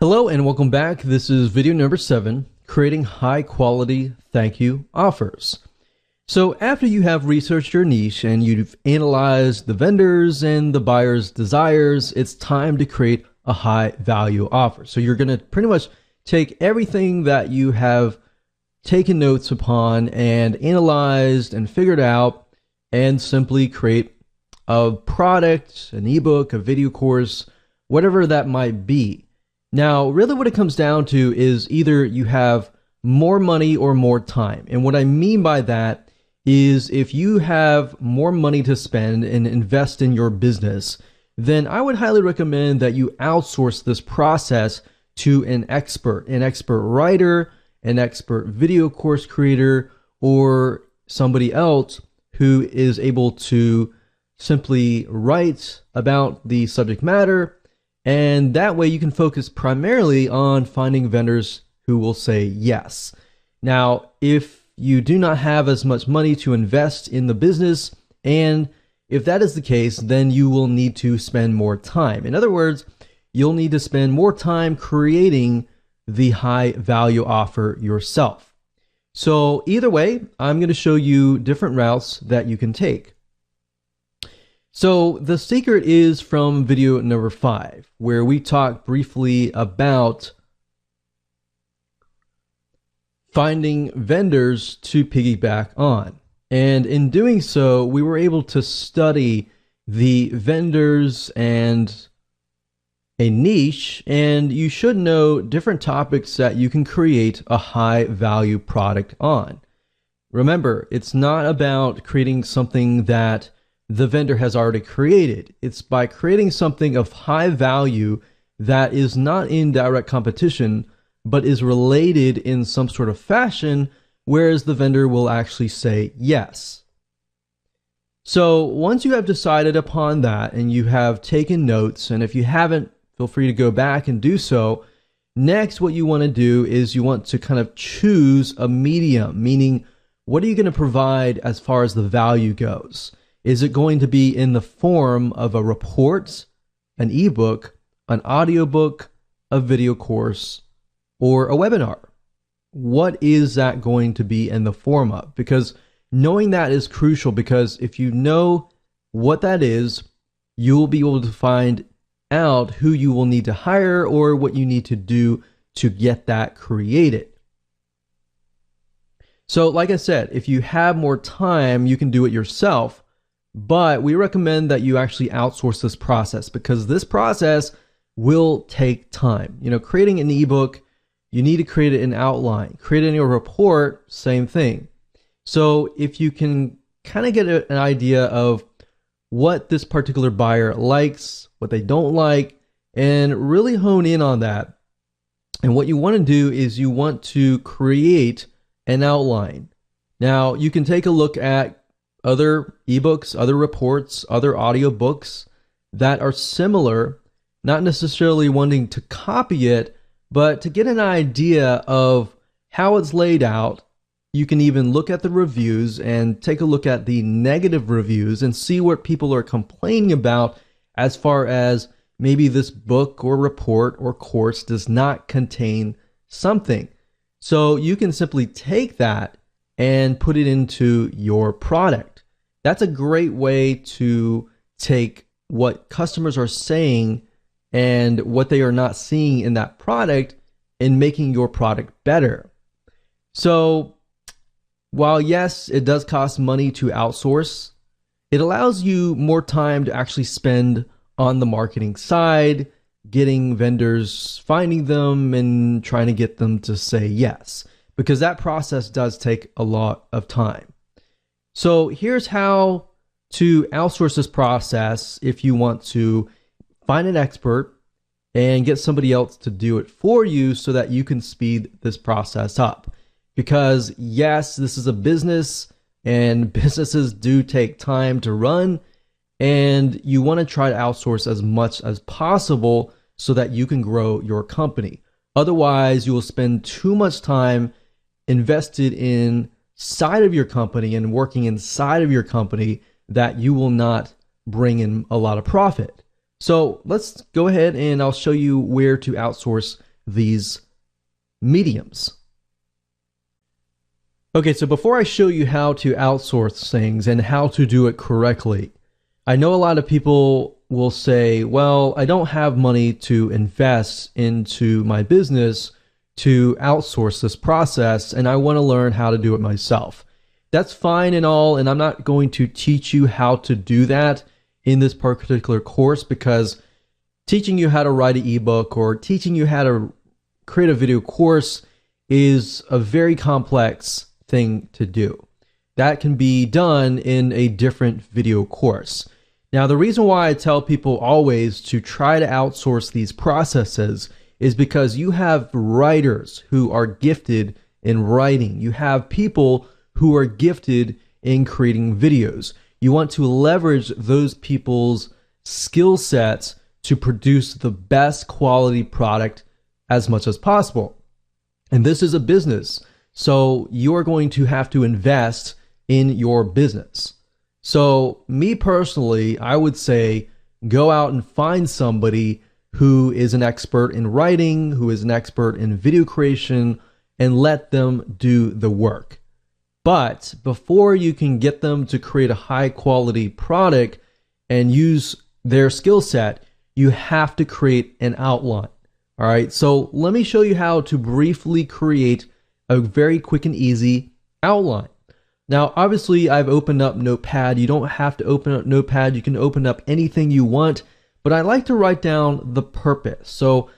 Hello and welcome back. This is video number 7, creating high quality thank you offers. So after you have researched your niche and you've analyzed the vendors and the buyer's desires, it's time to create a high value offer. So you're going to pretty much take everything that you have taken notes upon and analyzed and figured out and simply create a product, an ebook, a video course, whatever that might be. Now, really what it comes down to is either you have more money or more time. And what I mean by that is if you have more money to spend and invest in your business, then I would highly recommend that you outsource this process to an expert writer, an expert video course creator, or somebody else who is able to simply write about the subject matter. And that way you can focus primarily on finding vendors who will say yes. Now, if you do not have as much money to invest in the business, and if that is the case, then you will need to spend more time. In other words, you'll need to spend more time creating the high value offer yourself. So either way, I'm going to show you different routes that you can take. So the secret is from video number 5, where we talk briefly about finding vendors to piggyback on. And in doing so, we were able to study the vendors and a niche, and you should know different topics that you can create a high value product on. Remember, it's not about creating something that the vendor has already created. It's by creating something of high value that is not in direct competition, but is related in some sort of fashion, whereas the vendor will actually say yes. So once you have decided upon that and you have taken notes, and if you haven't, feel free to go back and do so. Next, what you want to do is you want to kind of choose a medium, meaning what are you going to provide as far as the value goes? Is it going to be in the form of a report, an ebook, an audiobook, a video course, or a webinar? What is that going to be in the form of? Because knowing that is crucial, because if you know what that is, you will be able to find out who you will need to hire or what you need to do to get that created. So like I said, if you have more time, you can do it yourself. But we recommend that you actually outsource this process, because this process will take time. You know, creating an ebook, you need to create an outline. Creating a report, same thing. So if you can kind of get an idea of what this particular buyer likes, what they don't like, and really hone in on that. And what you want to do is you want to create an outline. Now, you can take a look at other ebooks, other reports, other audiobooks that are similar, not necessarily wanting to copy it, but to get an idea of how it's laid out. You can even look at the reviews and take a look at the negative reviews and see what people are complaining about as far as maybe this book or report or course does not contain something. So you can simply take that and put it into your product. That's a great way to take what customers are saying and what they are not seeing in that product and making your product better. So while yes, it does cost money to outsource, it allows you more time to actually spend on the marketing side, getting vendors, finding them, and trying to get them to say yes, because that process does take a lot of time. So here's how to outsource this process if you want to find an expert and get somebody else to do it for you so that you can speed this process up. Because yes, this is a business and businesses do take time to run, and you want to try to outsource as much as possible so that you can grow your company. Otherwise, you will spend too much time invested inside of your company and working inside of your company that you will not bring in a lot of profit. So let's go ahead and I'll show you where to outsource these mediums. Okay, so before I show you how to outsource things and how to do it correctly, I know a lot of people will say, well, I don't have money to invest into my business to outsource this process, and I want to learn how to do it myself. That's fine and all, and I'm not going to teach you how to do that in this particular course, because teaching you how to write an ebook or teaching you how to create a video course is a very complex thing to do. That can be done in a different video course. Now, the reason why I tell people always to try to outsource these processes is because you have writers who are gifted in writing. You have people who are gifted in creating videos. You want to leverage those people's skill sets to produce the best quality product as much as possible. And this is a business, so you are going to have to invest in your business. So me personally, I would say go out and find somebody who is an expert in writing, who is an expert in video creation, and let them do the work. But before you can get them to create a high quality product and use their skill set, you have to create an outline. All right, so let me show you how to briefly create a very quick and easy outline. Now, obviously, I've opened up Notepad. You don't have to open up Notepad. You can open up anything you want, but I like to write down the purpose. So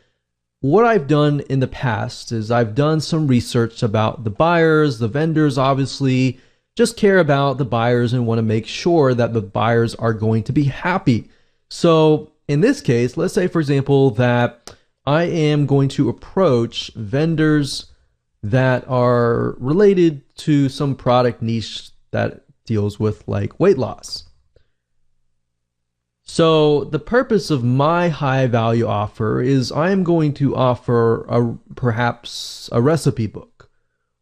what I've done in the past is I've done some research about the buyers, the vendors, obviously, just care about the buyers and want to make sure that the buyers are going to be happy. So in this case, let's say, for example, that I am going to approach vendors that are related to some product niche that deals with like weight loss. So the purpose of my high value offer is I am going to offer perhaps a recipe book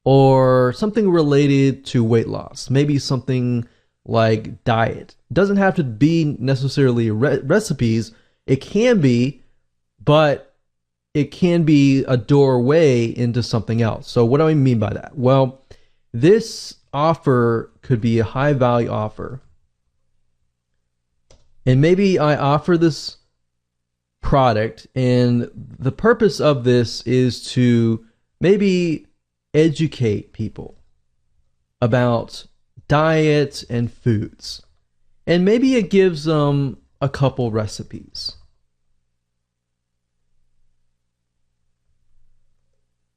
or something related to weight loss, maybe something like diet. It doesn't have to be necessarily recipes. It can be, but it can be a doorway into something else. So what do I mean by that? Well, this offer could be a high value offer. And maybe I offer this product, and the purpose of this is to maybe educate people about diet and foods. And maybe it gives them a couple recipes.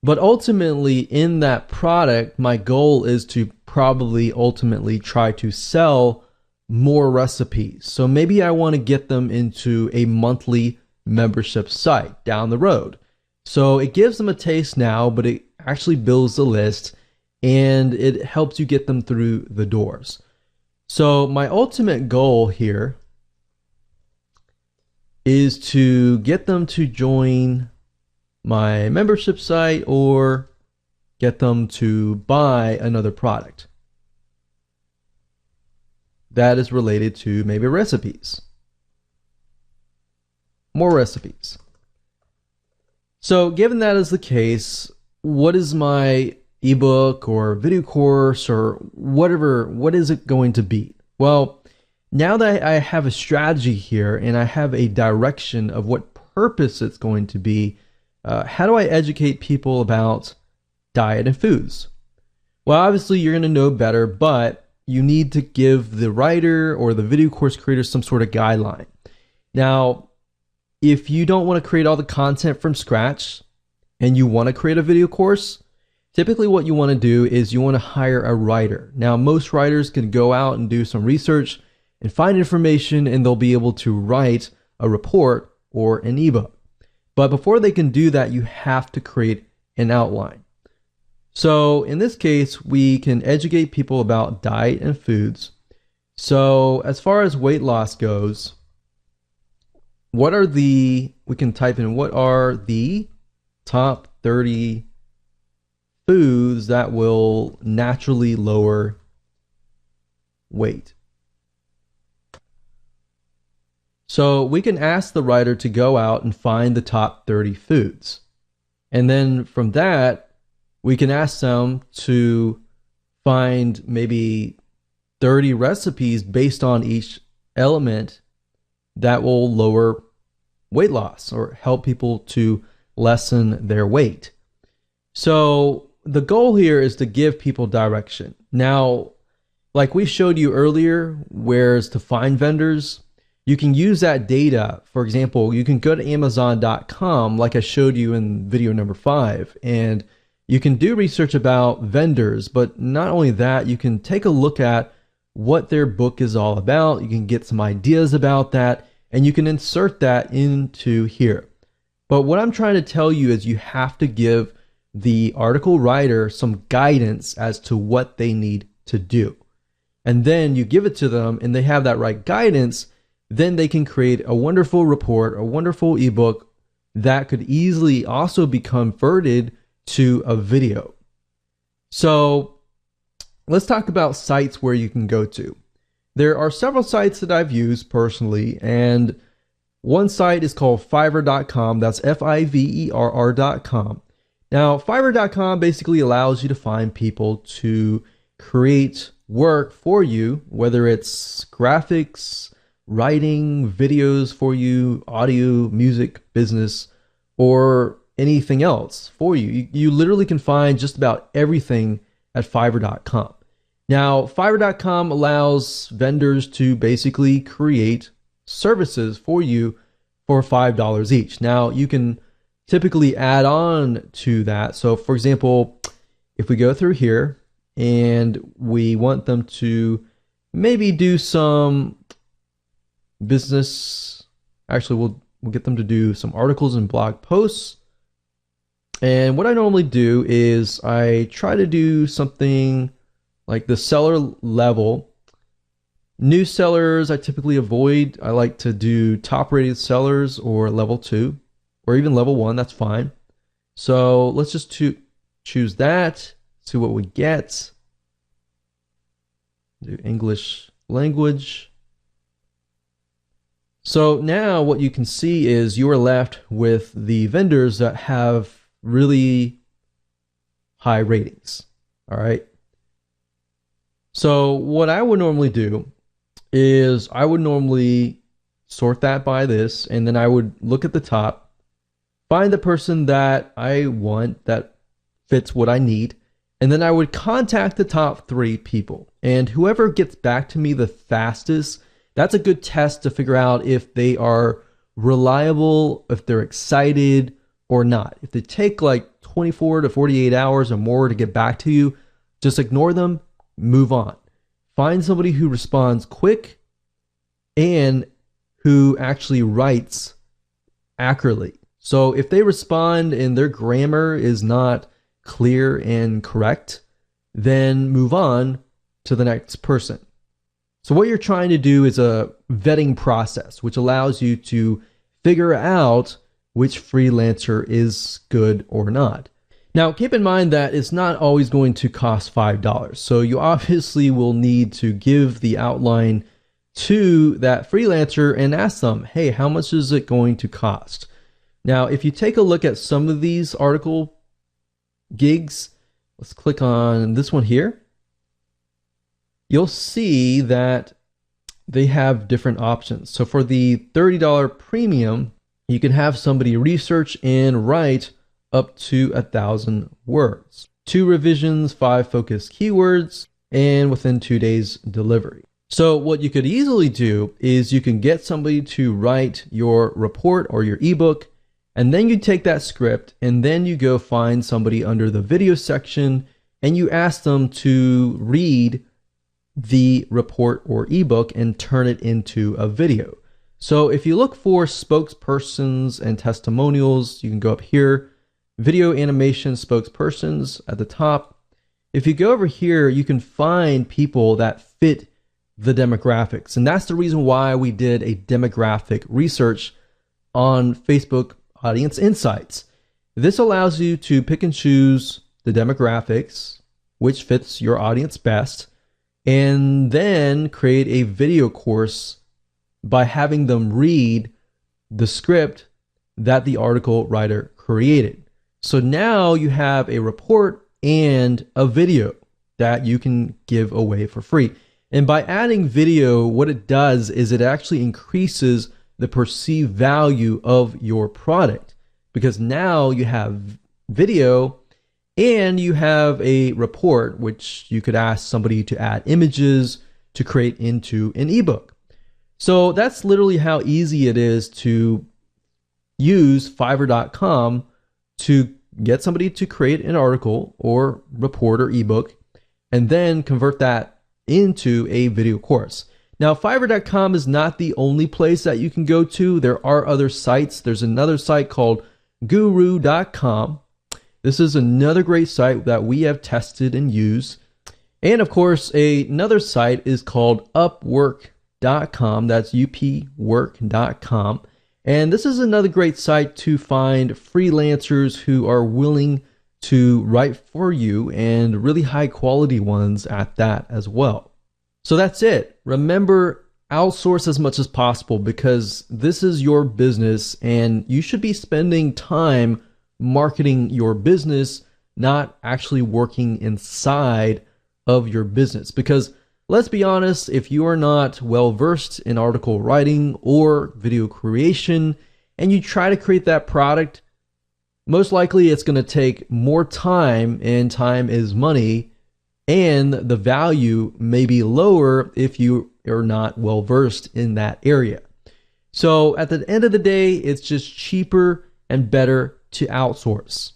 But ultimately, in that product, my goal is to probably ultimately try to sell more recipes. So maybe I want to get them into a monthly membership site down the road. So it gives them a taste now, but it actually builds the list and it helps you get them through the doors. So my ultimate goal here is to get them to join my membership site or get them to buy another product that is related to maybe recipes. More recipes. So given that is the case, what is my ebook or video course or whatever, what is it going to be? Well, now that I have a strategy here and I have a direction of what purpose it's going to be, how do I educate people about diet and foods? Well, obviously you're going to know better, but you need to give the writer or the video course creator some sort of guideline. Now, if you don't want to create all the content from scratch and you want to create a video course, typically what you want to do is you want to hire a writer. Now, most writers can go out and do some research and find information, and they'll be able to write a report or an ebook. But before they can do that, you have to create an outline. So in this case, we can educate people about diet and foods. So as far as weight loss goes, we can type in what are the top 30 foods that will naturally lower weight. So we can ask the writer to go out and find the top 30 foods. And then from that, we can ask them to find maybe 30 recipes based on each element that will lower weight loss or help people to lessen their weight. So the goal here is to give people direction. Now, like we showed you earlier, where's to find vendors, you can use that data. For example, you can go to Amazon.com, like I showed you in video number 5, and you can do research about vendors. But not only that, you can take a look at what their book is all about. You can get some ideas about that, and you can insert that into here. But what I'm trying to tell you is you have to give the article writer some guidance as to what they need to do. And then you give it to them and they have that right guidance, then they can create a wonderful report, a wonderful ebook that could easily also be converted to a video. So let's talk about sites where you can go to. There are several sites that I've used personally, and one site is called Fiverr.com. That's Fiverr.com. Now, Fiverr.com basically allows you to find people to create work for you, whether it's graphics, writing, videos for you, audio, music, business, or anything else for you. You literally can find just about everything at Fiverr.com. Now, Fiverr.com allows vendors to basically create services for you for $5 each. Now, you can typically add on to that. So, for example, if we go through here and we want them to maybe do some business, actually, we'll get them to do some articles and blog posts. And what I normally do is I try to do something like the seller level. New sellers I typically avoid. I like to do top rated sellers or level 2 or even level 1. That's fine. So let's just choose that, see what we get. Do English language. So now what you can see is you are left with the vendors that have really high ratings. All right. So what I would normally do is I would normally sort that by this, and then I would look at the top, find the person that I want that fits what I need, and then I would contact the top 3 people. And whoever gets back to me the fastest, that's a good test to figure out if they are reliable, if they're excited or not. If they take like 24 to 48 hours or more to get back to you, just ignore them, move on. Find somebody who responds quick and who actually writes accurately. So if they respond and their grammar is not clear and correct, then move on to the next person. So what you're trying to do is a vetting process, which allows you to figure out which freelancer is good or not. Now, keep in mind that it's not always going to cost $5. So you obviously will need to give the outline to that freelancer and ask them, hey, how much is it going to cost? Now, if you take a look at some of these article gigs, let's click on this one here. You'll see that they have different options. So for the $30 premium, you can have somebody research and write up to 1,000 words, 2 revisions, 5 focused keywords, and within 2 days delivery. So what you could easily do is you can get somebody to write your report or your ebook, and then you take that script and then you go find somebody under the video section and you ask them to read the report or ebook and turn it into a video. So if you look for spokespersons and testimonials, you can go up here, video animation spokespersons at the top. If you go over here, you can find people that fit the demographics. And that's the reason why we did a demographic research on Facebook Audience Insights. This allows you to pick and choose the demographics, which fits your audience best, and then create a video course by having them read the script that the article writer created. So now you have a report and a video that you can give away for free. And by adding video, what it does is it actually increases the perceived value of your product, because now you have video and you have a report, which you could ask somebody to add images to create into an ebook. So that's literally how easy it is to use Fiverr.com to get somebody to create an article or report or ebook and then convert that into a video course. Now, Fiverr.com is not the only place that you can go to. There are other sites. There's another site called Guru.com. This is another great site that we have tested and used. And of course, another site is called Upwork.com. That's upwork.com. And this is another great site to find freelancers who are willing to write for you, and really high quality ones at that as well. So that's it. Remember, outsource as much as possible, because this is your business and you should be spending time marketing your business, not actually working inside of your business. Because let's be honest, if you are not well versed in article writing or video creation and you try to create that product, most likely it's going to take more time, and time is money, and the value may be lower if you are not well versed in that area. So at the end of the day, it's just cheaper and better to outsource.